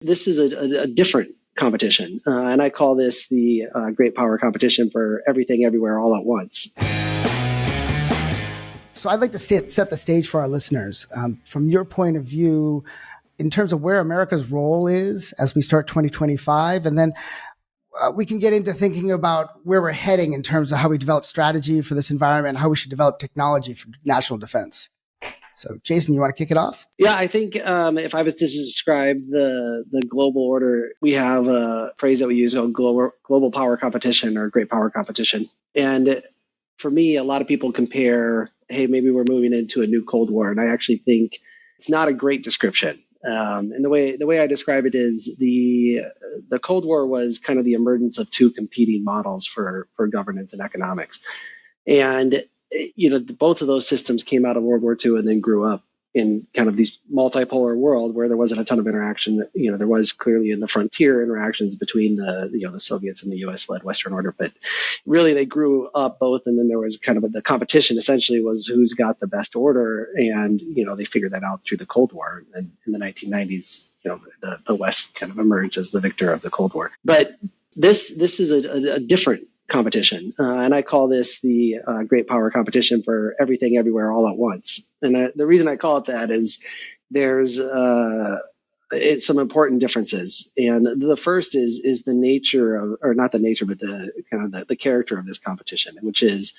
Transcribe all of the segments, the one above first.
This is a different competition, and I call this the great power competition for everything, everywhere, all at once. So I'd like to set the stage for our listeners. From your point of view, in terms of where America's role is as we start 2025, and then we can get into thinking about where we're heading in terms of how we develop strategy for this environment and how we should develop technology for national defense. So, Jason, you want to kick it off? Yeah, I think if I was to describe the global order, we have a phrase that we use called global power competition or great power competition. And for me, a lot of people compare, hey, maybe we're moving into a new Cold War. And I actually think it's not a great description. And the way I describe it is the Cold War was kind of the emergence of two competing models for governance and economics. And both of those systems came out of World War II and then grew up in kind of these multipolar world where there wasn't a ton of interaction. There was clearly in the frontier interactions between the Soviets and the U.S.-led Western order, but really they grew up both. And then there was kind of the competition essentially was who's got the best order. And, they figured that out through the Cold War. And in the 1990s, the West kind of emerged as the victor of the Cold War. But this is a different competition. And I call this the great power competition for everything, everywhere, all at once. And the reason I call it that is there's some important differences. And the first is the nature of, or not the nature, but the kind of the character of this competition, which is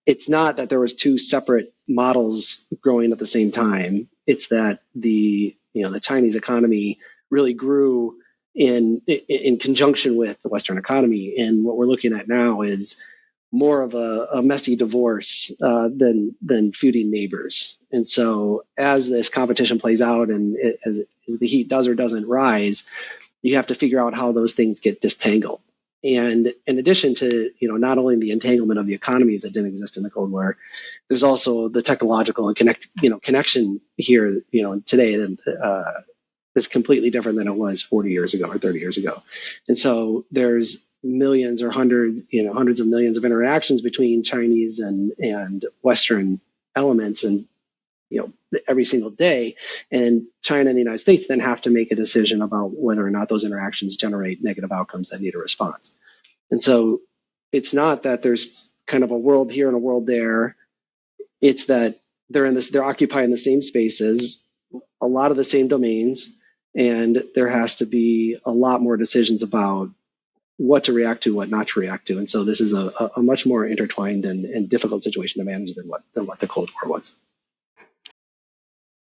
it's not that there was two separate models growing at the same time. It's that the Chinese economy really grew in conjunction with the Western economy. And what we're looking at now is more of a messy divorce than feuding neighbors. And so as this competition plays out and as the heat does or doesn't rise, you have to figure out how those things get distangled. And in addition to, not only the entanglement of the economies that didn't exist in the Cold War, there's also the technological and connection here, today that is completely different than it was 40 years ago or 30 years ago. And so there's millions or hundreds of millions of interactions between Chinese and Western elements and every single day. And China and the United States then have to make a decision about whether or not those interactions generate negative outcomes that need a response. And so it's not that there's kind of a world here and a world there. It's that they're occupying the same spaces, a lot of the same domains, and there has to be a lot more decisions about what to react to, what not to react to. And so this is a much more intertwined and difficult situation to manage than what the Cold War was.